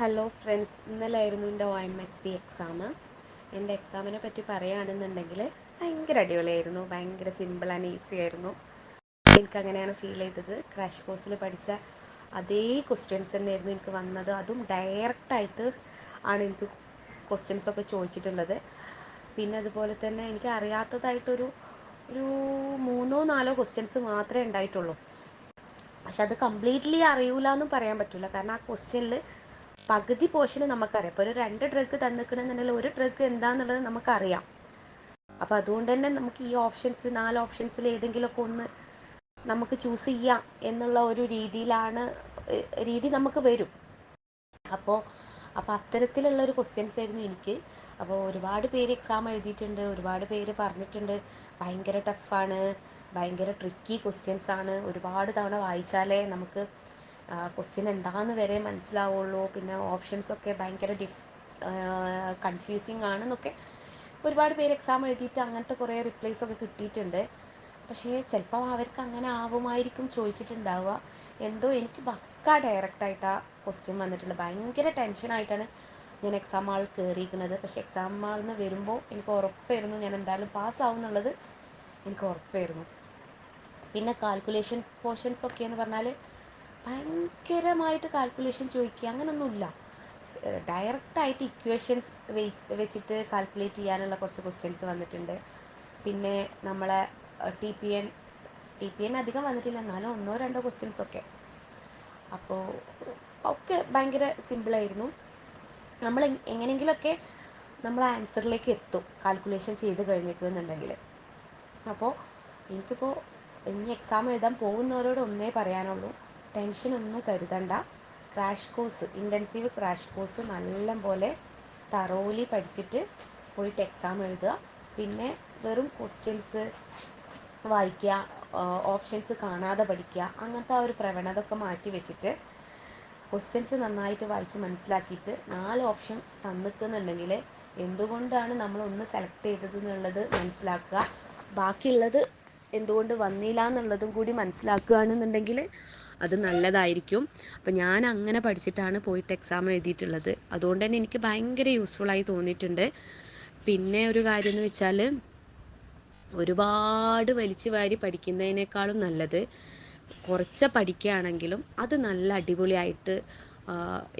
Hello friends, ഇന്നലെയായിരുന്നു എൻ്റെ OMSP exam. എൻ്റെ എക്സാമിനെ പറ്റി പറയുകയാണെന്നുണ്ടെങ്കിൽ ഭയങ്കര അടിപൊളിയായിരുന്നു. ഭയങ്കര സിമ്പിൾ ആൻഡ് ഈസി ആയിരുന്നു. എനിക്കങ്ങനെയാണ് ഫീൽ ചെയ്തത്. ക്രാഷ് കോഴ്സിൽ പഠിച്ച അതേ ക്വസ്റ്റ്യൻസ് തന്നെയായിരുന്നു എനിക്ക് വന്നത്. അതും ഡയറക്റ്റായിട്ട് ആണ് എനിക്ക് ക്വസ്റ്റ്യൻസൊക്കെ ചോദിച്ചിട്ടുള്ളത്. പിന്നെ അതുപോലെ തന്നെ എനിക്ക് അറിയാത്തതായിട്ടൊരു ഒരു മൂന്നോ നാലോ ക്വസ്റ്റ്യൻസ് മാത്രമേ ഉണ്ടായിട്ടുള്ളൂ. പക്ഷെ അത് കംപ്ലീറ്റ്ലി അറിയൂല എന്നും പറയാൻ പറ്റില്ല. കാരണം ആ ക്വസ്റ്റ്യനിൽ പകുതി പോർഷന് നമുക്കറിയാം. ഇപ്പോൾ ഒരു 2 ഡ്രഗ് തന്നിക്കണമെന്നുണ്ടെങ്കിൽ ഒരു ഡ്രഗ് എന്താണെന്നുള്ളത് നമുക്കറിയാം. അപ്പോൾ അതുകൊണ്ട് തന്നെ നമുക്ക് ഈ ഓപ്ഷൻസ് 4 ഓപ്ഷൻസിൽ ഏതെങ്കിലുമൊക്കെ ഒന്ന് നമുക്ക് ചൂസ് ചെയ്യാം എന്നുള്ള ഒരു രീതി നമുക്ക് വരും. അപ്പോൾ അത്തരത്തിലുള്ള ഒരു ക്വസ്റ്റ്യൻസ് ആയിരുന്നു എനിക്ക്. അപ്പോൾ ഒരുപാട് പേര് എക്സാം എഴുതിയിട്ടുണ്ട്, ഒരുപാട് പേര് പറഞ്ഞിട്ടുണ്ട് ഭയങ്കര ടഫാണ്, ഭയങ്കര ട്രിക്കി ക്വസ്റ്റ്യൻസ് ആണ്, ഒരുപാട് തവണ വായിച്ചാലേ നമുക്ക് ക്വസ്റ്റ്യൻ എന്താണെന്ന് വരെ മനസ്സിലാവുള്ളൂ, പിന്നെ ഓപ്ഷൻസൊക്കെ ഭയങ്കര കൺഫ്യൂസിങ് ആണെന്നൊക്കെ ഒരുപാട് പേര് എക്സാം എഴുതിയിട്ട് അങ്ങനത്തെ കുറേ റിപ്ലൈസൊക്കെ കിട്ടിയിട്ടുണ്ട്. പക്ഷേ ചിലപ്പോൾ അവർക്ക് അങ്ങനെ ആവുമായിരിക്കും ചോദിച്ചിട്ടുണ്ടാവുക. എന്തോ എനിക്ക് ഡയറക്റ്റായിട്ട് ആ ക്വസ്റ്റ്യൻ വന്നിട്ടുണ്ട്. ഭയങ്കര ടെൻഷനായിട്ടാണ് ഞാൻ എക്സാം ഹാളിൽ കയറിയിരിക്കുന്നത്. പക്ഷേ എക്സാം ഹാളിൽ നിന്ന് വരുമ്പോൾ എനിക്ക് ഉറപ്പായിരുന്നു ഞാൻ എന്തായാലും പാസ്സാവും എന്നുള്ളത്. എനിക്ക് ഉറപ്പായിരുന്നു. പിന്നെ കാൽക്കുലേഷൻ പോർഷൻസ് ഒക്കെ എന്ന് പറഞ്ഞാൽ ഭയങ്കരമായിട്ട് കാൽക്കുലേഷൻ ചോദിക്കുക അങ്ങനെയൊന്നുമില്ല. ഡയറക്റ്റായിട്ട് ഇക്വേഷൻസ് വെച്ചിട്ട് കാൽക്കുലേറ്റ് ചെയ്യാനുള്ള കുറച്ച് ക്വസ്റ്റ്യൻസ് വന്നിട്ടുണ്ട്. പിന്നെ നമ്മളെ ടി പി എൻ അധികം വന്നിട്ടില്ല, എന്നാലും ഒന്നോ രണ്ടോ ക്വസ്റ്റ്യൻസൊക്കെ. അപ്പോൾ ഒക്കെ ഭയങ്കര സിമ്പിളായിരുന്നു. നമ്മൾ എങ്ങനെയെങ്കിലുമൊക്കെ നമ്മൾ ആൻസറിലേക്ക് എത്തും കാൽക്കുലേഷൻ ചെയ്ത് കഴിഞ്ഞിട്ടുണ്ടെങ്കിൽ. അപ്പോൾ എനിക്കിപ്പോൾ ഇനി എക്സാം എഴുതാൻ പോകുന്നവരോട് ഒന്നേ പറയാനുള്ളൂ, ടെൻഷനൊന്നും കരുതണ്ട. ഇൻറ്റൻസീവ് ക്രാഷ് കോഴ്സ് നല്ല പോലെ തറോലി പഠിച്ചിട്ട് പോയിട്ട് എക്സാം എഴുതുക. പിന്നെ വെറും ക്വസ്റ്റ്യൻസ് വായിക്കുക, ഓപ്ഷൻസ് കാണാതെ പഠിക്കുക, അങ്ങനത്തെ ആ ഒരു പ്രവണത ഒക്കെ മാറ്റി വെച്ചിട്ട് ക്വസ്റ്റ്യൻസ് നന്നായിട്ട് വായിച്ച് മനസ്സിലാക്കിയിട്ട് 4 ഓപ്ഷൻ തന്നിക്കുന്നുണ്ടെങ്കിൽ എന്തുകൊണ്ടാണ് നമ്മളൊന്ന് സെലക്ട് ചെയ്തത് എന്നുള്ളത് മനസ്സിലാക്കുക. ബാക്കിയുള്ളത് എന്തുകൊണ്ട് വന്നില്ല എന്നുള്ളതും കൂടി മനസ്സിലാക്കുകയാണെന്നുണ്ടെങ്കിൽ അത് നല്ലതായിരിക്കും. അപ്പോൾ ഞാൻ അങ്ങനെ പഠിച്ചിട്ടാണ് പോയിട്ട് എക്സാം എഴുതിയിട്ടുള്ളത്. അതുകൊണ്ട് തന്നെ എനിക്ക് ഭയങ്കര യൂസ്ഫുള്ളായി തോന്നിയിട്ടുണ്ട്. പിന്നെ ഒരു കാര്യം എന്ന് വെച്ചാൽ, ഒരുപാട് വലിച്ചു വാരി പഠിക്കുന്നതിനേക്കാളും നല്ലത് കുറച്ച് പഠിക്കുകയാണെങ്കിലും അത് നല്ല അടിപൊളിയായിട്ട്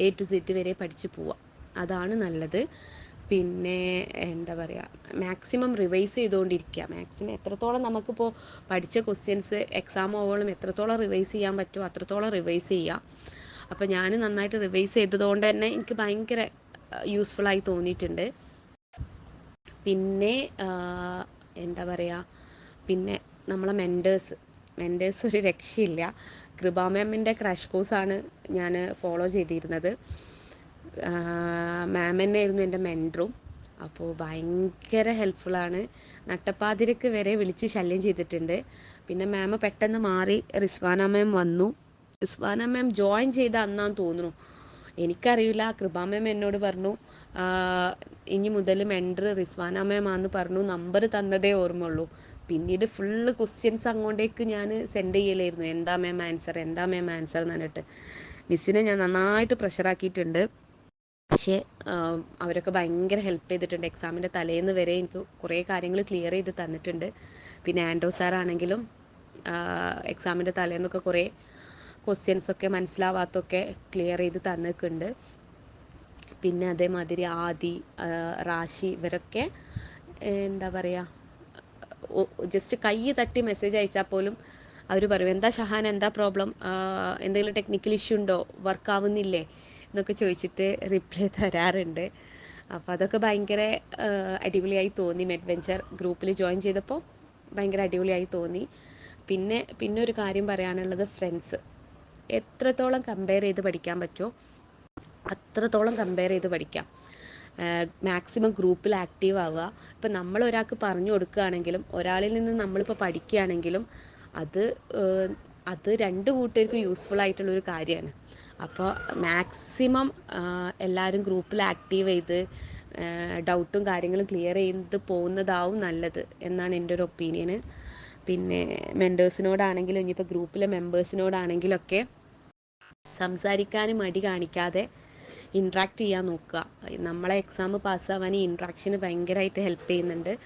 A to Z വരെ പഠിച്ചു പോവാം. അതാണ് നല്ലത്. പിന്നെ എന്താ പറയുക, മാക്സിമം റിവൈസ് ചെയ്തുകൊണ്ടിരിക്കുക. മാക്സിമം എത്രത്തോളം നമുക്കിപ്പോൾ പഠിച്ച ക്വസ്റ്റ്യൻസ് എക്സാം ആവുമ്പോഴും എത്രത്തോളം റിവൈസ് ചെയ്യാൻ പറ്റുമോ അത്രത്തോളം റിവൈസ് ചെയ്യാം. അപ്പോൾ ഞാൻ നന്നായിട്ട് റിവൈസ് ചെയ്തതുകൊണ്ട് തന്നെ എനിക്ക് ഭയങ്കര യൂസ്ഫുള്ളായി തോന്നിയിട്ടുണ്ട്. പിന്നെ എന്താ പറയുക, പിന്നെ നമ്മളെ മെൻറ്റേഴ്സ് ഒരു രക്ഷയില്ല. കൃപ മാമിൻ്റെ ക്രാഷ് കോഴ്സാണ് ഞാൻ ഫോളോ ചെയ്തിരുന്നത്. മാം തന്നെയായിരുന്നു എൻ്റെ മെൻറ്ററും. അപ്പോൾ ഭയങ്കര ഹെൽപ്ഫുള്ളാണ്. നട്ടപ്പാതിരക്ക് വരെ വിളിച്ച് ശല്യം ചെയ്തിട്ടുണ്ട്. പിന്നെ മാം പെട്ടെന്ന് മാറി റിസ്വാന മാം വന്നു. റിസ്വാന മാം ജോയിൻ ചെയ്ത അന്നാന്ന് തോന്നുന്നു, എനിക്കറിയില്ല. കൃപ മാം എന്നോട് പറഞ്ഞു ഇനി മുതൽ മെൻറ്റർ റിസ്വാന മാം ആണെന്ന് പറഞ്ഞു. നമ്പർ തന്നതേ ഓർമ്മയുള്ളൂ. പിന്നീട് ഫുള്ള് ക്വസ്റ്റ്യൻസ് അങ്ങോട്ടേക്ക് ഞാൻ സെൻഡ് ചെയ്യലായിരുന്നു, എന്താ മാം ആൻസർ എന്ന് പറഞ്ഞിട്ട്. മിസ്സിനെ ഞാൻ നന്നായിട്ട് പ്രഷറാക്കിയിട്ടുണ്ട്. പക്ഷേ അവരൊക്കെ ഭയങ്കര ഹെൽപ്പ് ചെയ്തിട്ടുണ്ട്. എക്സാമിൻ്റെ തലേന്ന് വരെ എനിക്ക് കുറേ കാര്യങ്ങൾ ക്ലിയർ ചെയ്ത് തന്നിട്ടുണ്ട്. പിന്നെ ആൻഡോ സാറാണെങ്കിലും എക്സാമിൻ്റെ തലേന്നൊക്കെ കുറേ ക്വസ്റ്റ്യൻസൊക്കെ മനസ്സിലാവാത്തൊക്കെ ക്ലിയർ ചെയ്ത് തന്നിട്ടുണ്ട്. പിന്നെ അതേമാതിരി ആദി, റാഷി, ഇവരൊക്കെ എന്താ പറയുക, ജസ്റ്റ് കൈ തട്ടി മെസ്സേജ് അയച്ചാൽ പോലും അവർ പറയും, എന്താ ഷഹാൻ, എന്താ പ്രോബ്ലം, എന്തെങ്കിലും ടെക്നിക്കൽ ഇഷ്യൂ ഉണ്ടോ, വർക്ക് ആവുന്നില്ലേ എന്നൊക്കെ ചോദിച്ചിട്ട് റിപ്ലൈ തരാറുണ്ട്. അപ്പോൾ അതൊക്കെ ഭയങ്കര അടിപൊളിയായി തോന്നി. മെഡ്വെഞ്ചർ ഗ്രൂപ്പിൽ ജോയിൻ ചെയ്തപ്പോൾ ഭയങ്കര അടിപൊളിയായി തോന്നി. പിന്നെ ഒരു കാര്യം പറയാനുള്ളത്, ഫ്രണ്ട്സ് എത്രത്തോളം കമ്പയർ ചെയ്ത് പഠിക്കാൻ പറ്റുമോ അത്രത്തോളം കമ്പയർ ചെയ്ത് പഠിക്കാം. മാക്സിമം ഗ്രൂപ്പിൽ ആക്റ്റീവ് ആവുക. ഇപ്പം നമ്മൾ ഒരാൾക്ക് പറഞ്ഞു കൊടുക്കുകയാണെങ്കിലും ഒരാളിൽ നിന്ന് നമ്മളിപ്പോൾ പഠിക്കുകയാണെങ്കിലും അത് അത് രണ്ട് കൂട്ടർക്കും യൂസ്ഫുൾ ആയിട്ടുള്ളൊരു കാര്യമാണ്. അപ്പോൾ മാക്സിമം എല്ലാവരും ഗ്രൂപ്പിൽ ആക്റ്റീവ് ചെയ്ത് ഡൗട്ടും കാര്യങ്ങളും ക്ലിയർ ചെയ്ത് പോകുന്നതാവും നല്ലത് എന്നാണ് എൻ്റെ ഒരു ഒപ്പീനിയന്. പിന്നെ മെൻറ്റേഴ്സിനോടാണെങ്കിലും ഇനിയിപ്പോൾ ഗ്രൂപ്പിലെ മെമ്പേഴ്സിനോടാണെങ്കിലൊക്കെ സംസാരിക്കാനും മടി കാണിക്കാതെ ഇൻട്രാക്ട് ചെയ്യാൻ നോക്കുക. നമ്മളെ എക്സാം പാസ്സാവാൻ ഈ ഇൻട്രാക്ഷന് ഭയങ്കരമായിട്ട് ഹെൽപ്പ് ചെയ്യുന്നുണ്ട്.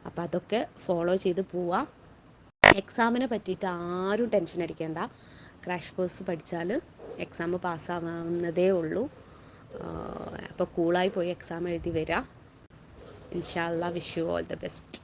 അപ്പോൾ അതൊക്കെ ഫോളോ ചെയ്ത് പോവുക. എക്സാമിനെ പറ്റിയിട്ട് ആരും ടെൻഷൻ അടിക്കേണ്ട. ക്രാഷ് കോഴ്സ് പഠിച്ചാൽ എക്സാം പാസ്സാവുന്നതേ ഉള്ളൂ. അപ്പോൾ കൂളായി പോയി എക്സാം എഴുതി വരിക. ഇൻഷാ അല്ലാ, wish you all the best.